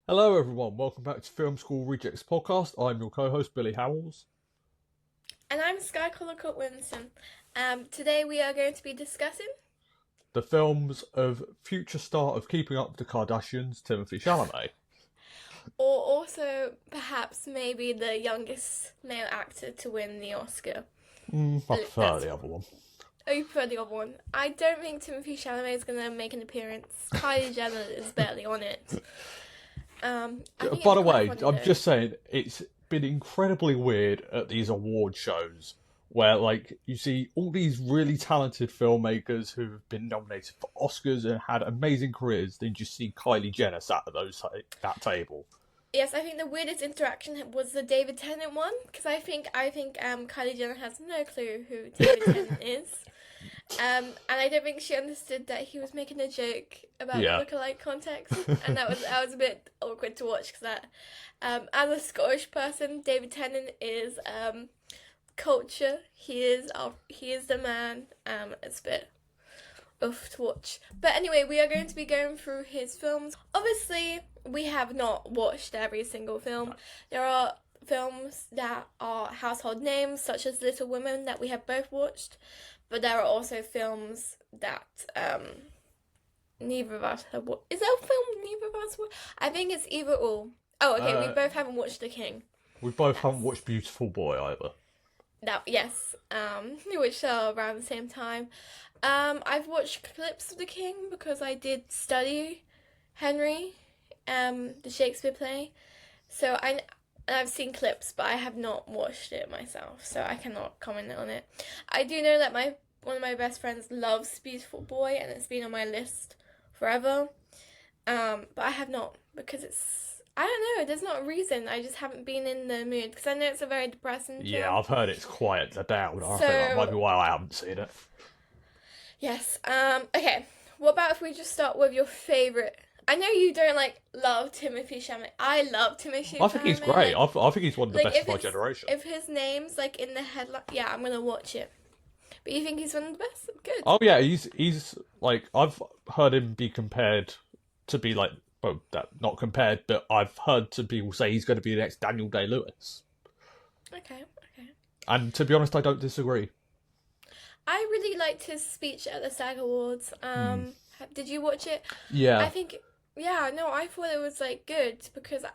Hello, everyone. Welcome back to Film School Rejects podcast. I'm your co-host Billy Howells. And I'm Skye Winston. Today we are going to be discussing, The films of future star of Keeping Up with the Kardashians, Timothée Chalamet. or also perhaps maybe the youngest male actor to win the Oscar. I prefer the other one. Oh, you prefer the other one? I don't think Timothée Chalamet is going to make an appearance. Kylie Jenner is barely on it. By the way, I'm just saying, it's been incredibly weird at these award shows where, like, you see all these really talented filmmakers who have been nominated for Oscars and had amazing careers, then you see Kylie Jenner sat at that table. Yes, I think the weirdest interaction was the David Tennant one, because I think Kylie Jenner has no clue who David Tennant is. And I don't think she understood that he was making a joke about lookalike context, and that was a bit awkward to watch because as a Scottish person, David Tennant is culture. He is the man. It's a bit off to watch. But anyway, we are going to be going through his films. Obviously, we have not watched every single film. There are films that are household names, such as Little Women, that we have both watched. But there are also films that neither of us have watched. Is there a film neither of us watched? I think it's either or. Oh, okay, we both haven't watched The King. We both haven't watched Beautiful Boy either. Yes, which are around the same time. I've watched clips of The King because I did study Henry, the Shakespeare play. So I've seen clips, but I have not watched it myself, so I cannot comment on it. I do know that one of my best friends loves Beautiful Boy, and it's been on my list forever. But I have not, because I don't know, there's not a reason. I just haven't been in the mood, because I know it's a very depressing film. Yeah, I've heard it's quiet down. I think that might be why I haven't seen it. Yes. Okay. What about if we just start with your favourite? I know you don't love Timothée Chalamet. I love Timothée Chalamet. I think he's great. I think he's one of the best of my generation. If his name's in the headline, yeah, I'm gonna watch it. But you think he's one of the best? Good. Oh yeah, he's I've heard him be compared to be not compared, but I've heard some people say he's going to be the next Daniel Day-Lewis. Okay. And to be honest, I don't disagree. I really liked his speech at the SAG Awards. Did you watch it? Yeah. I thought it was good because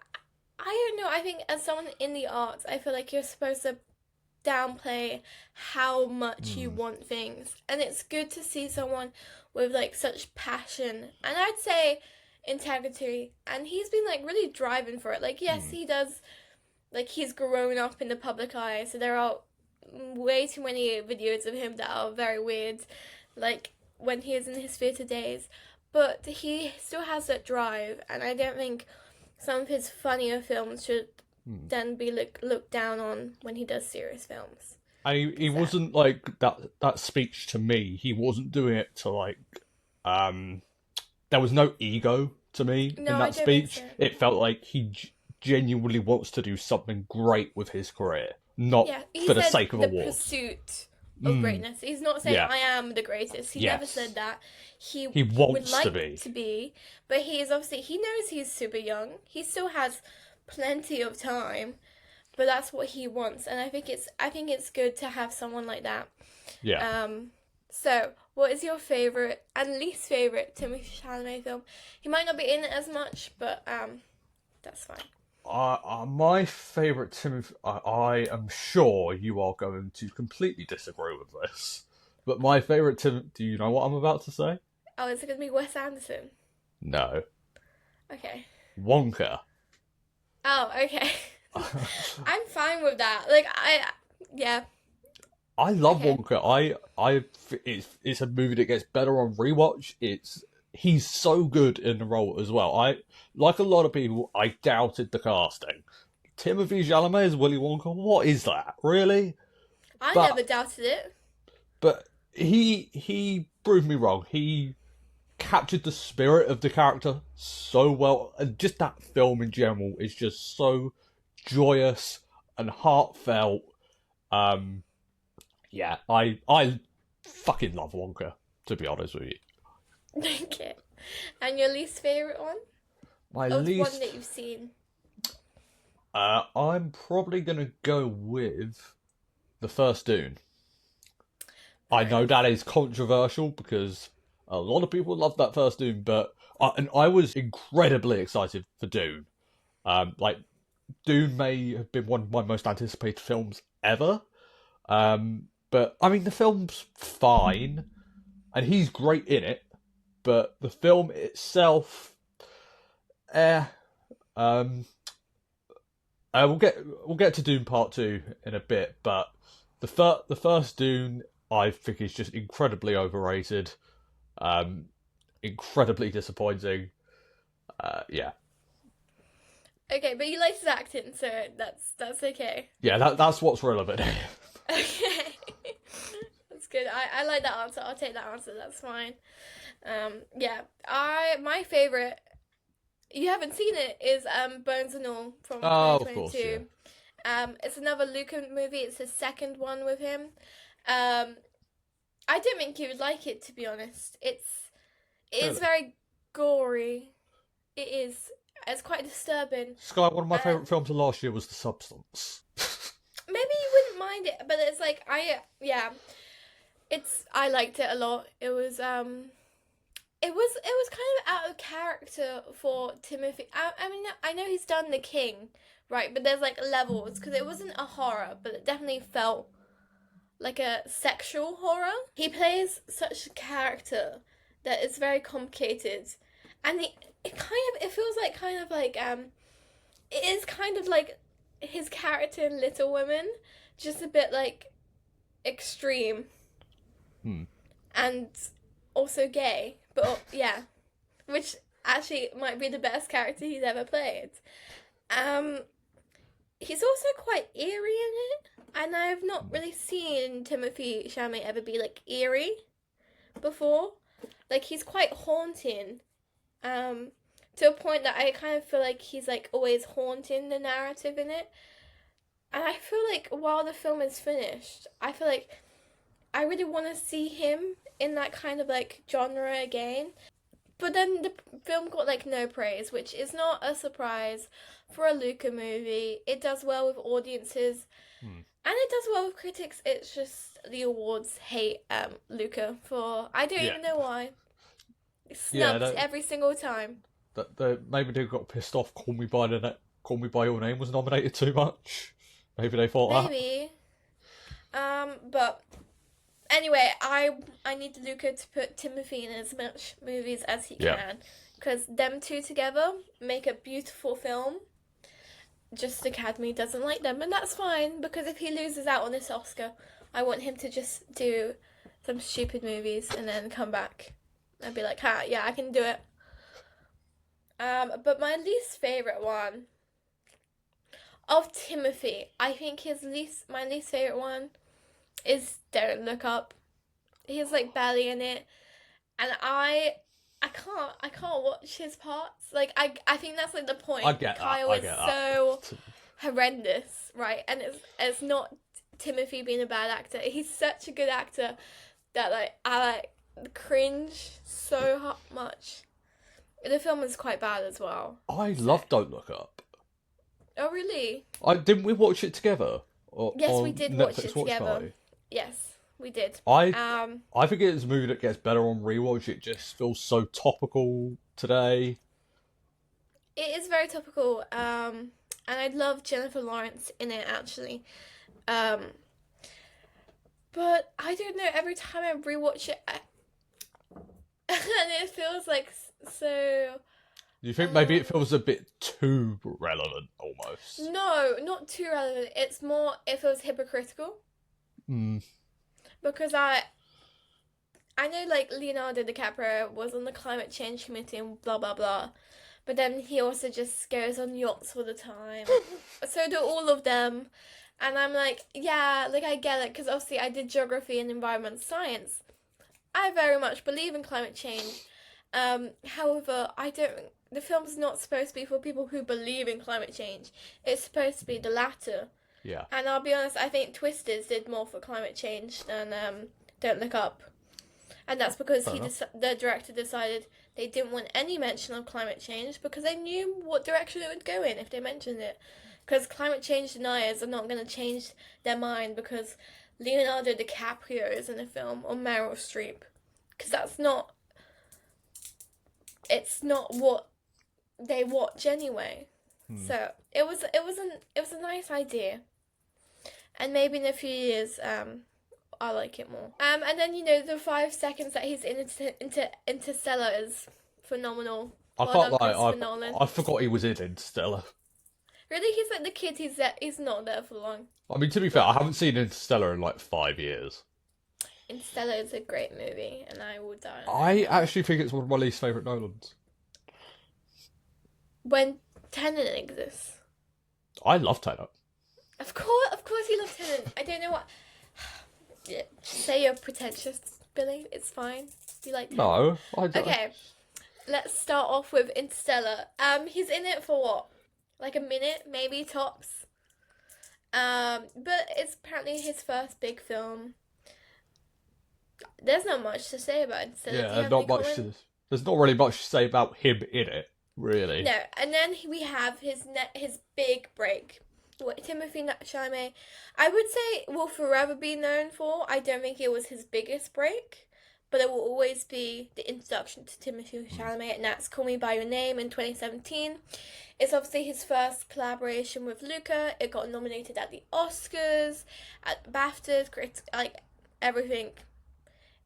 I don't know. I think as someone in the arts, I feel like you're supposed to downplay how much you want things, and it's good to see someone with such passion and I'd say integrity. And he's been really driving for it. Yes, he does. He's grown up in the public eye, so there are way too many videos of him that are very weird, when he was in his theatre days. But he still has that drive, and I don't think some of his funnier films should then be looked down on when he does serious films. And he wasn't that speech to me. He wasn't doing it to there was no ego to me in that speech. So. It felt like he genuinely wants to do something great with his career, not for the sake of awards. Pursuit of greatness. He's not saying I am the greatest. He never said that. He wants would like to be, but he is obviously, he knows he's super young. He still has plenty of time, but that's what he wants, and I think it's good to have someone like that. Yeah. So what is your favorite and least favorite Timothée Chalamet film? He might not be in it as much, but that's fine. My favourite Timothy... I am sure you are going to completely disagree with this, but my favourite Tim... Do you know what I'm about to say? Oh, is it going to be Wes Anderson? No. Okay. Wonka. Oh, okay. I'm fine with that. Yeah. I love Wonka. It's a movie that gets better on rewatch. He's so good in the role as well. Like a lot of people, I doubted the casting. Timothée Chalamet as Willy Wonka. What is that? Really? I never doubted it. But he proved me wrong. He captured the spirit of the character so well, and just that film in general is just so joyous and heartfelt. Yeah, I fucking love Wonka, to be honest with you. Okay. And your least favourite one? My Of one least. that you've seen. I'm probably gonna go with the first Dune. I Fair know enough. that is controversial because a lot of people love that first Dune, but I was incredibly excited for Dune. Like Dune may have been one of my most anticipated films ever. But I mean, the film's fine, and he's great in it. But the film itself, eh. Um, we'll get to Dune Part Two in a bit, but the first Dune I think is just incredibly overrated, um, incredibly disappointing. Yeah, Okay, but you liked his acting, so that's okay. yeah, that's what's relevant. Okay. That's good. I like that answer. I'll take that answer. That's fine. Yeah. My favorite. You haven't seen it. Is Bones and All from Oh, of course, yeah. 2022. It's another Luca movie. It's his second one with him. Um, I didn't think you would like it, to be honest. It's Really, very gory. It is. It's quite disturbing. Skye. One of my Um, favorite films of last year was The Substance. Maybe you wouldn't mind it, but it's like yeah. I liked it a lot. It was kind of out of character for Timothy. I mean, I know he's done The King, right? But there's like levels because it wasn't a horror, but it definitely felt like a sexual horror. He plays such a character that is very complicated, and it feels like it is kind of like his character in Little Women, just a bit like extreme Hmm. and also gay, but yeah, which actually might be the best character he's ever played. Um, he's also quite eerie in it, and I've not really seen Timothée Chalamet ever be like eerie before. Like he's quite haunting, to a point that I kind of feel like he's like always haunting the narrative in it. And I feel like while the film is finished, I feel like I really want to see him in that kind of like genre again. But then the film got like no praise, which is not a surprise for a Luca movie. It does well with audiences Hmm. and it does well with critics. It's just the awards hate Luca for I don't Yeah, even know why. It's yeah. snubbed every single time. Maybe they got pissed off. Call Me by Your Name was nominated too much. Maybe they thought that. Maybe. But anyway, I need Luca to put Timothy in as much movies as he Yeah. can because them two together make a beautiful film. Just the Academy doesn't like them, and that's fine because if he loses out on this Oscar, I want him to just do some stupid movies and then come back and be like, "Ha, yeah, I can do it." But my least favorite one of Timothy, I think my least favorite one is Don't Look Up. He's like barely in it, and I can't watch his parts. Like I think that's like the point. I get that. Kyle I is get so that. horrendous, right? And it's not Timothy being a bad actor. He's such a good actor that like I like cringe so much. The film is quite bad as well. I So, love Don't Look Up. oh really? I didn't we watch it together Yes, we on did watch Netflix it Watch together. Party? Yes, we did. I Um, I think it's a movie that gets better on rewatch. It just feels so topical today. it is very topical. And I love Jennifer Lawrence in it actually. Um, but I don't know. Every time I rewatch it, and it feels like so. Do you think maybe it Um, feels a bit too relevant almost? no, not too relevant. It's more. It feels hypocritical Mm, because I know like Leonardo DiCaprio was on the climate change committee and blah blah blah, but then he also just goes on yachts all the time. So do all of them, and I'm like, yeah, like I get it because obviously I did geography and environmental science. I very much believe in climate change. However, I don't. The film's not supposed to be for people who believe in climate change. It's supposed to be the latter. yeah. And I'll be honest, I think Twisters did more for climate change than Don't Look Up. And that's because the director decided they didn't want any mention of climate change because they knew what direction it would go in if they mentioned it. Because climate change deniers are not going to change their mind because Leonardo DiCaprio is in a film or Meryl Streep. Because it's not what they watch anyway. So it was a nice idea. And maybe in a few years, I like it more. And then, the 5 seconds that he's in Interstellar is phenomenal. I can't lie, I forgot he was in Interstellar. Really? He's like the kid, he's not there for long. I mean, to be fair, I haven't seen Interstellar in like 5 years. Interstellar is a great movie, and I will die. I actually think it's one of my least favourite Nolans. When Tenet exists. I love Tenet. Of course you love Tenet. I don't know what... Yeah, say you're pretentious, Billy. It's fine. You like Tenet? No, I don't. Okay, let's start off with Interstellar. He's in it for what? Like a minute, maybe, tops. But it's apparently his first big film. There's not much to say about Interstellar. Yeah, not much. There's not really much to say about him in it, really. No, and then we have his big break. What Timothée Chalamet, I would say, will forever be known for. I don't think it was his biggest break, but it will always be the introduction to Timothée Chalamet, and that's Call Me By Your Name in 2017. It's obviously his first collaboration with Luca. It got nominated at the Oscars, at BAFTAs, everything.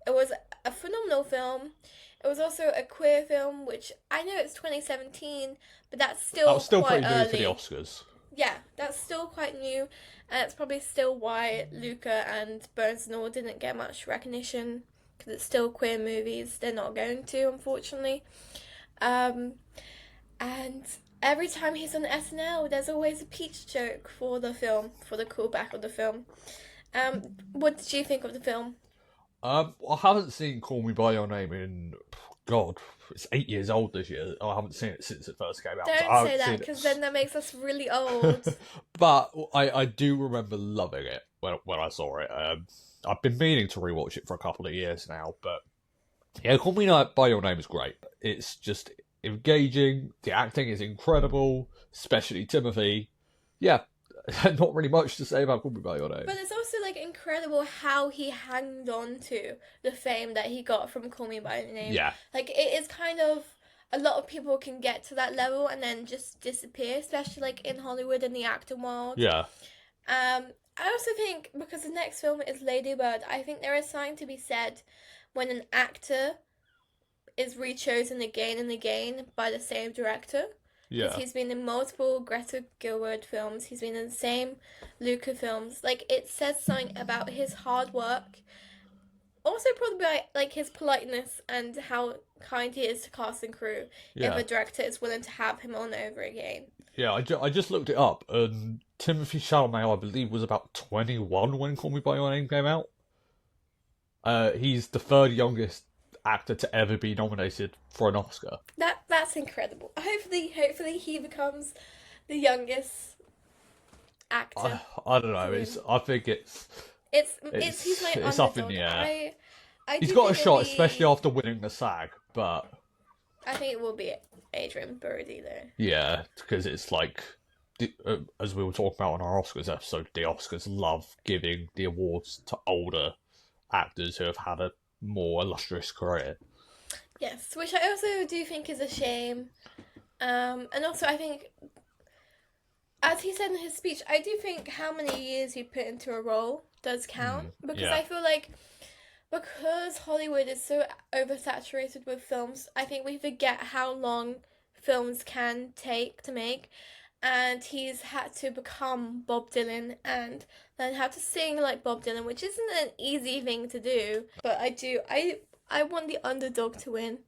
It was a phenomenal film. It was also a queer film, which I know it's 2017, but that's still quite pretty early. New for the Oscars. Yeah, that's still quite new, and it's probably still why Luca and Bones and All didn't get much recognition, because it's still queer movies. They're not going to, unfortunately. And every time he's on SNL, there's always a peach joke for the film, for the callback of the film. What did you think of the film? I haven't seen Call Me By Your Name in... God, it's 8 years old this year. I haven't seen it since it first came out. Don't say that, because then that makes us really old. But I do remember loving it when I saw it. I've been meaning to rewatch it for a couple of years now, but yeah, Call Me By Your Name is great. It's just engaging. The acting is incredible, especially Timothy. Yeah, not really much to say about Call Me By Your Name. But it's also incredible how he hanged on to the fame that he got from Call Me By Your Name. Yeah. It is kind of, a lot of people can get to that level and then just disappear, especially in Hollywood and the acting world. Yeah. I also think, because the next film is Lady Bird, I think there is something to be said when an actor is rechosen again and again by the same director. Yeah. Because he's been in multiple Greta Gerwig films. He's been in the same Luca films. It says something about his hard work. Also probably his politeness and how kind he is to cast and crew. Yeah. If a director is willing to have him on over again. Yeah, I just looked it up, and Timothée Chalamet, I believe, was about 21 when Call Me By Your Name came out. He's the third youngest actor to ever be nominated for an Oscar. That's incredible. Hopefully he becomes the youngest actor. I don't know. I think he's my underdog. Up in the air. He's got a shot, especially after winning the SAG, but I think it will be Adrian Brody though. Yeah, because it's as we were talking about on our Oscars episode, the Oscars love giving the awards to older actors who have had a more illustrious career. Yes, which I also do think is a shame. And also I think, as he said in his speech, I do think how many years you put into a role does count. Because I feel because Hollywood is so oversaturated with films, I think we forget how long films can take to make. And he's had to become Bob Dylan and learn how to sing like Bob Dylan, which isn't an easy thing to do. But I want the underdog to win.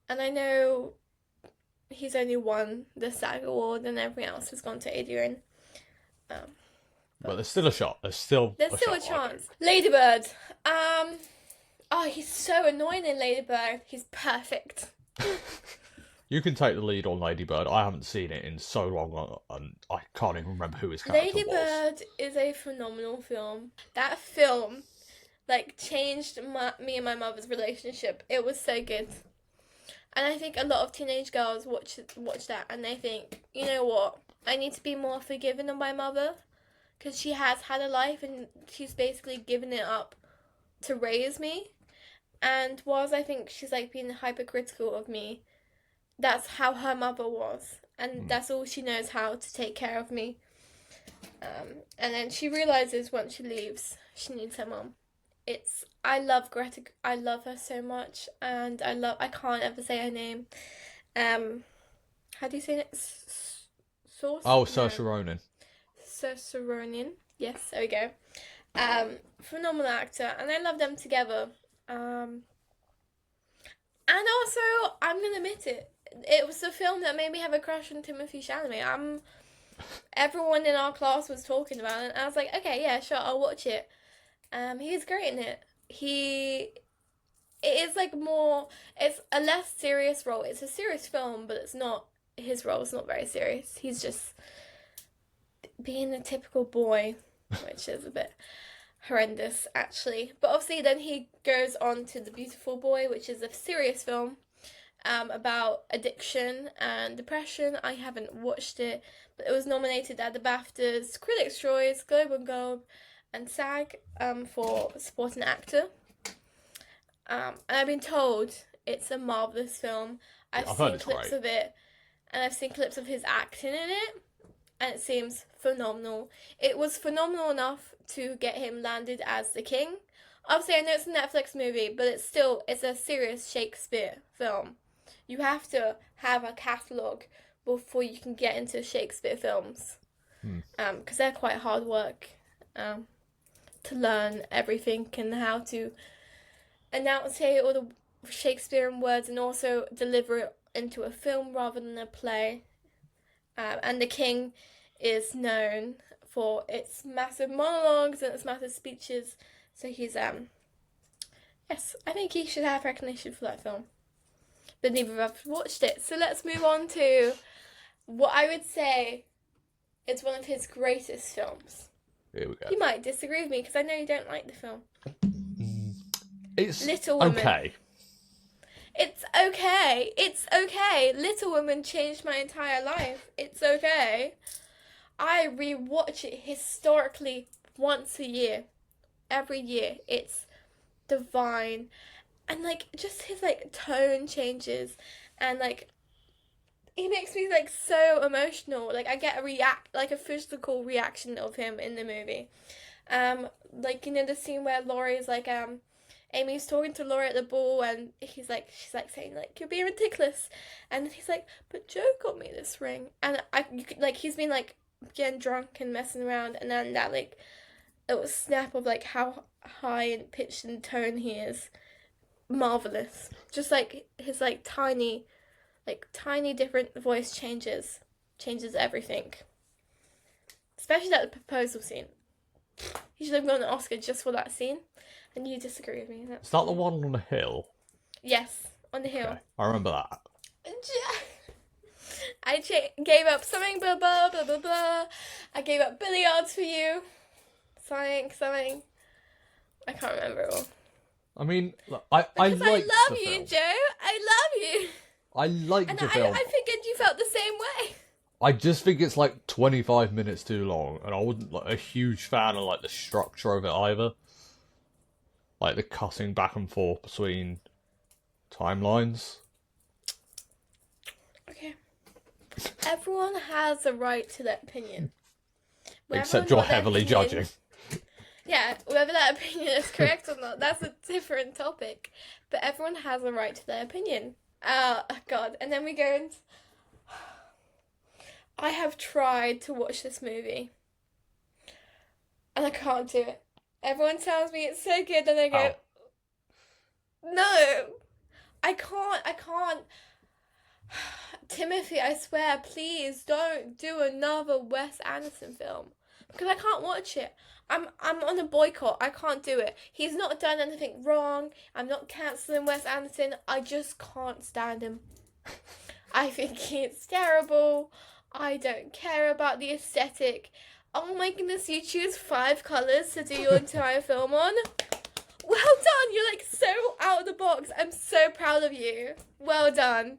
And I know he's only won the SAG award and everything else has gone to Adrian. But there's still a shot. There's still a chance. Ladybird. He's so annoying in Ladybird. He's perfect. You can take the lead on Lady Bird. I haven't seen it in so long, and I can't even remember who his character was. Lady Bird is a phenomenal film. That film, like changed me and my mother's relationship. It was so good. And I think a lot of teenage girls watch that and they think, you know what, I need to be more forgiving of my mother because she has had a life and she's basically given it up to raise me. And whilst I think she's like being hypercritical of me, that's how her mother was. And that's all she knows how to take care of me. And then she realizes once she leaves, she needs her mom. I love Greta. I love her so much, and I can't ever say her name. How do you say it? Saoirse Ronan. Saoirse Ronan. Yes, there we go. Phenomenal actor, and I love them together. And also, I'm gonna admit it. It was the film that made me have a crush on Timothée Chalamet. Everyone in our class was talking about it, and I was like, okay, yeah, sure, I'll watch it. He was great in it. It is like it's a less serious role. It's a serious film, but it's not, his role is not very serious. He's just being a typical boy, which is a bit horrendous, actually. But obviously then he goes on to The Beautiful Boy, which is a serious film about addiction and depression. I haven't watched it, but it was nominated at the BAFTAs, Critics' Choice, Globe and SAG for supporting actor. And I've been told it's a marvellous film. I've seen clips of it, and I've seen clips of his acting in it, and it seems phenomenal. It was phenomenal enough to get him landed as the king. Obviously, I know it's a Netflix movie, but it's a serious Shakespeare film. You have to have a catalogue before you can get into Shakespeare films, because they're quite hard work to learn everything and how to enunciate all the Shakespearean words and also deliver it into a film rather than a play. And the king is known for its massive monologues and its massive speeches. So he's yes, I think he should have recognition for that film. But neither of us watched it. So let's move on to what I would say is one of his greatest films. Here we go. You might disagree with me because I know you don't like the film. It's Little Women. okay. It's okay. It's okay. Little Women changed my entire life. It's okay. I rewatch it historically once a year. Every year. It's divine. And like just his like tone changes and like he makes me like so emotional. Like I get a physical reaction of him in the movie. Like you know the scene where Laurie's like Amy's talking to Laurie at the ball and she's like saying like you're being ridiculous, and he's like but Joe got me this ring, and he's been like getting drunk and messing around, and then that like it was snap of like how high and pitched and tone he is. Marvelous. Just like his like tiny different voice changes everything. Especially that proposal scene. He should have won an Oscar just for that scene, and you disagree with me. Is that the one on the hill? Yes, on the hill. Okay, I remember that. I gave up something, blah blah blah blah blah. I gave up billiards for you. Something. I can't remember it all. I mean, I love you, Joe. I love you. I liked the film. I figured you felt the same way. I just think it's like 25 minutes too long, and I wasn't like a huge fan of like the structure of it either. Like the cutting back and forth between timelines. Okay. Everyone has a right to their opinion. Except you're heavily judging. Yeah, whether that opinion is correct or not, that's a different topic. But everyone has a right to their opinion. Oh, God. And then we go into... I have tried to watch this movie. And I can't do it. Everyone tells me it's so good, and I go... No! I can't... Timothy, I swear, please don't do another Wes Anderson film. Because I can't watch it. I'm on a boycott. I can't do it. He's not done anything wrong. I'm not cancelling Wes Anderson. I just can't stand him. I think he's terrible. I don't care about the aesthetic. Oh my goodness, you choose 5 colours to do your entire film on? Well done. You're like so out of the box. I'm so proud of you. Well done.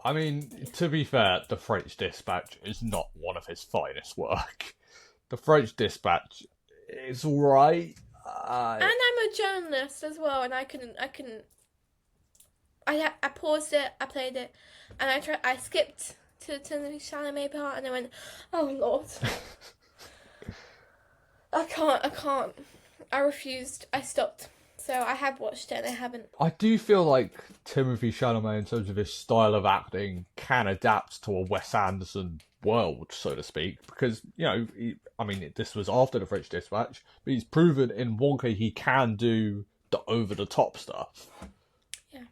I mean, to be fair, The French Dispatch is not one of his finest work. The French Dispatch is alright. And I'm a journalist as well, and I paused it, I played it, and I skipped to the Chalamet part, and I went, oh Lord. I can't. I refused. I stopped. So I have watched it and I haven't. I do feel like Timothée Chalamet, in terms of his style of acting, can adapt to a Wes Anderson world, so to speak, because, you know, this was after The French Dispatch, but he's proven in Wonka he can do the over-the-top stuff. Yeah.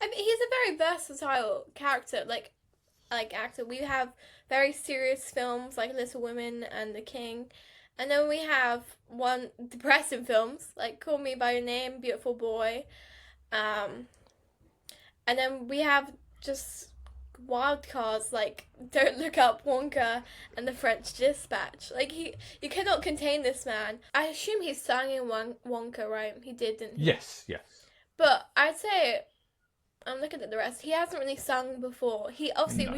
I mean, he's a very versatile character, like actor. We have very serious films like Little Women and The King. And then we have one depressing films like Call Me by Your Name, Beautiful Boy, and then we have just wild cards like Don't Look Up, Wonka, and The French Dispatch. Like you cannot contain this man. I assume he sang in Wonka, right? He did, didn't he? Yes. But I'd say I'm looking at the rest. He hasn't really sung before. We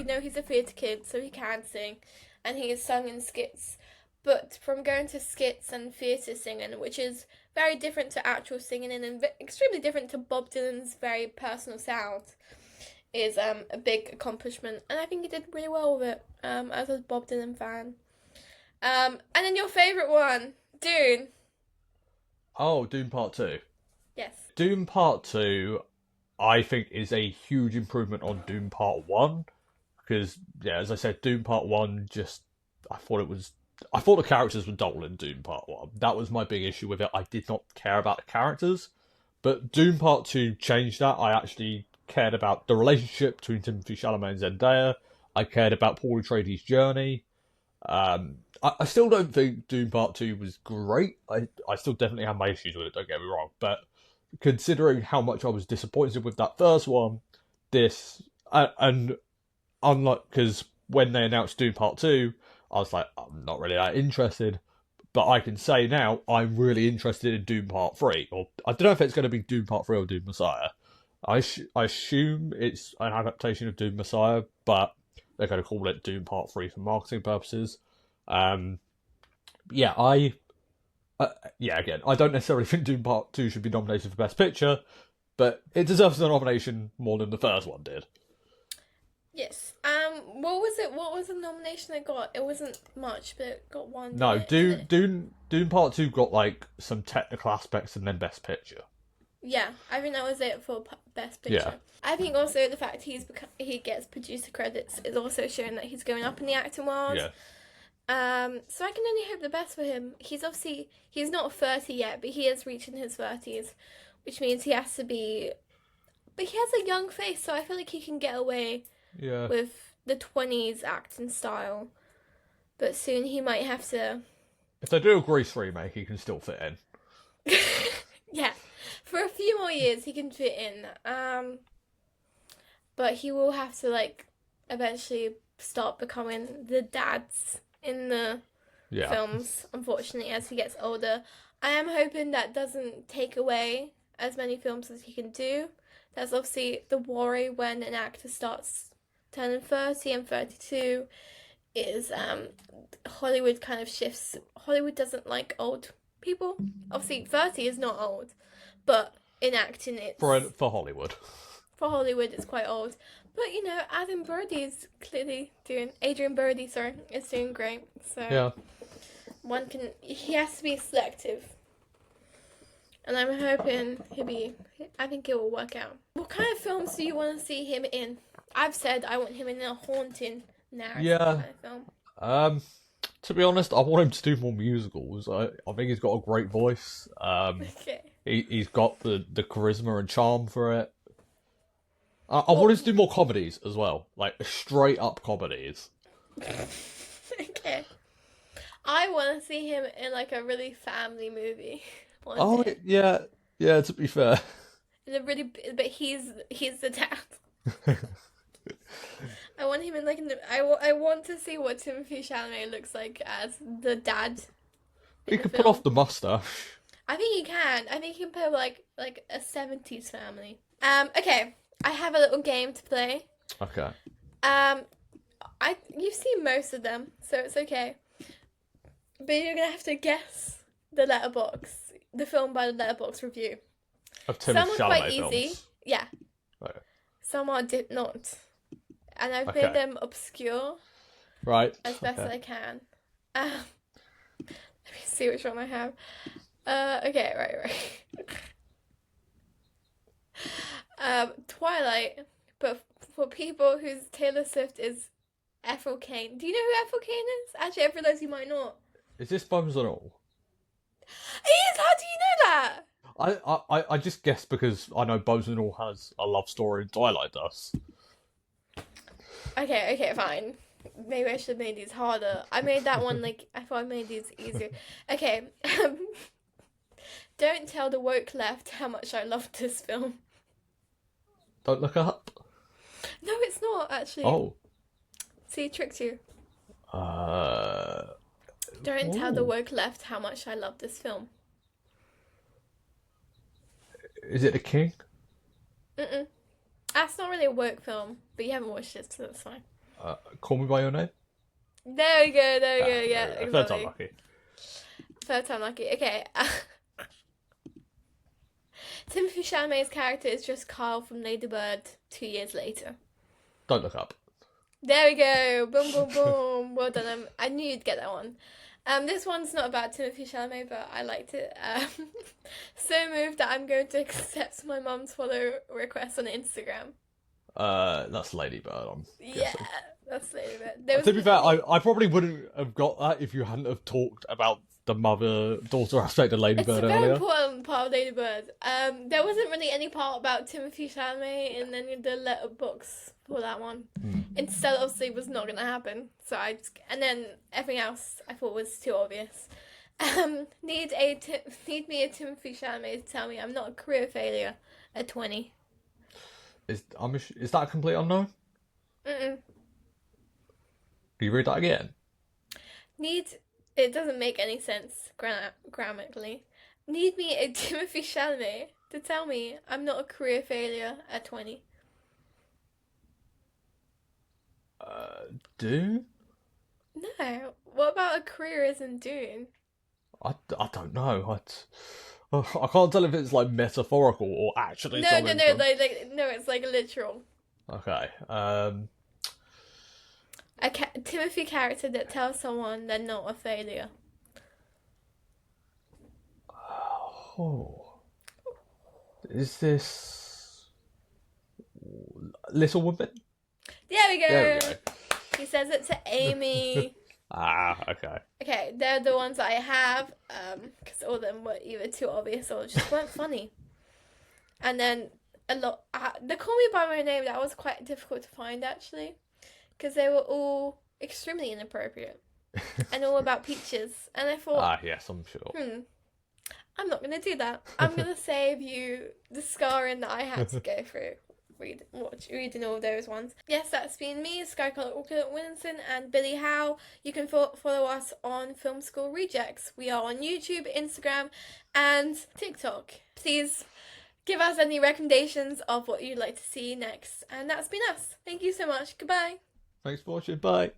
know he's a theatre kid, so he can sing, and he has sung in skits. But from going to skits and theatre singing, which is very different to actual singing and extremely different to Bob Dylan's very personal sound, is a big accomplishment. And I think he did really well with it, as a Bob Dylan fan. And then your favourite one, Dune. Oh, Dune Part 2. Yes. Dune Part 2, I think, is a huge improvement on Dune Part 1. Because, yeah, as I said, Dune Part 1 I thought the characters were dull in Dune Part 1. That was my big issue with it. I did not care about the characters. But Dune Part 2 changed that. I actually cared about the relationship between Timothée Chalamet and Zendaya. I cared about Paul Atreides' journey. I still don't think Dune Part 2 was great. I still definitely have my issues with it, don't get me wrong. But considering how much I was disappointed with that first one, and unlike, because when they announced Dune Part 2, I was like, I'm not really that interested. But I can say now, I'm really interested in Dune Part 3. Or I don't know if it's going to be Dune Part 3 or Dune Messiah. I assume it's an adaptation of Dune Messiah, but they're going to call it Dune Part 3 for marketing purposes. Again, I don't necessarily think Dune Part 2 should be nominated for Best Picture, but it deserves the nomination more than the first one did. Yes. What was it? What was the nomination it got? It wasn't much, but it got one. No, Dune Part 2 got like some technical aspects and then Best Picture. Yeah, I think that was it for Best Picture. Yeah. I think also the fact he gets producer credits is also showing that he's going up in the acting world. Yeah. So I can only hope the best for him. He's not 30 yet, but he is reaching his 30s, which means he has to be. But he has a young face, so I feel like he can get away. Yeah. With the 20s acting style. But soon he might have to... If they do a Grease remake, he can still fit in. Yeah. For a few more years, he can fit in. But he will have to, eventually start becoming the dads in the films, unfortunately, as he gets older. I am hoping that doesn't take away as many films as he can do. That's obviously the worry when an actor starts turning 30 and 32 is Hollywood kind of shifts. Hollywood doesn't like old people. Obviously, 30 is not old, but in acting it's... For Hollywood. For Hollywood, it's quite old. But, Adrian Brody is doing great. So yeah. He has to be selective. And I'm hoping I think it will work out. What kind of films do you want to see him in? I've said I want him in a haunting narrative kind of film. To be honest, I want him to do more musicals. I think he's got a great voice. Okay. He's got the charisma and charm for it. I want him to do more comedies as well. Like, straight up comedies. Okay. I want to see him in, a really family movie. Yeah, to be fair. But he's the dad. I want him in I want to see what Timothée Chalamet looks like as the dad. He could put off the mustache. I think you can. I think you can play with like a 70s family. Okay. I have a little game to play. Okay. You've seen most of them, so it's okay. But you're gonna have to guess the film by the Letterboxd review. Of Some Timothée are quite Chalamet easy. films. Yeah. Okay. Some are not. And I've Okay. made them obscure Right. as best as I can. Let me see which one I have. Okay, right. Twilight, but for people whose Taylor Swift is Ethel Cain. Do you know who Ethel Cain is? Actually, I realize you might not. Is this Bones and All? It is! How do you know that? I just guessed because I know Bones and All has a love story and Twilight does. Okay, fine. Maybe I should have made these harder. I made that one I thought I made these easier. Okay. Don't tell the woke left how much I loved this film. Don't Look Up? No, it's not, actually. Oh. See, tricked you. Don't Don't tell the woke left how much I love this film. Is it The King? Mm-mm. That's not really a woke film, but you haven't watched it, so that's fine. Call Me By Your Name? There we go, yeah, exactly. Third time lucky. Third time lucky. Okay. Timothée Chalamet's character is just Carl from Lady Bird 2 years later. Don't Look Up. There we go. Boom, boom, boom. Well done. I knew you'd get that one. This one's not about Timothée Chalamet, but I liked it. So moved that I'm going to accept my mum's follow request on Instagram. That's Lady Bird, I'm guessing. Yeah, that's Lady Bird. To be fair, I probably wouldn't have got that if you hadn't have talked about the mother-daughter aspect of Lady Bird earlier. It's a earlier. very important part of Lady Bird. There wasn't really any part about Timothée Chalamet in any of the Letterboxd for that one. Instead, obviously, was not going to happen. So and then everything else I thought was too obvious. Need me a Timothée Chalamet to tell me I'm not a career failure at 20. Is that a complete unknown? Mm-mm. Can you read that again? It doesn't make any sense grammatically. Need me a Timothée Chalamet to tell me I'm not a career failure at 20. Dune? No. What about a career isn't Dune? I don't know. I can't tell if it's like metaphorical or actually No, something. no, it's like literal. Okay. A Timothy character that tells someone they're not a failure. Oh. Is this Little Women? There we go. There we go. He says it to Amy. Okay. Okay, they're the ones I have, because all of them were either too obvious or just weren't funny. And then a lot, the Call Me By My Name, that was quite difficult to find actually, because they were all extremely inappropriate and all about peaches. And I thought, yes, I'm sure. I'm not gonna do that. I'm gonna save you the scarring that I had to go through. Reading all those ones. Yes, that's been me, Skye Williamson, and Billy Howe. You can follow us on Film School Rejects. We are on YouTube, Instagram, and TikTok. Please give us any recommendations of what you'd like to see next. And that's been us. Thank you so much. Goodbye. Thanks for watching. Bye.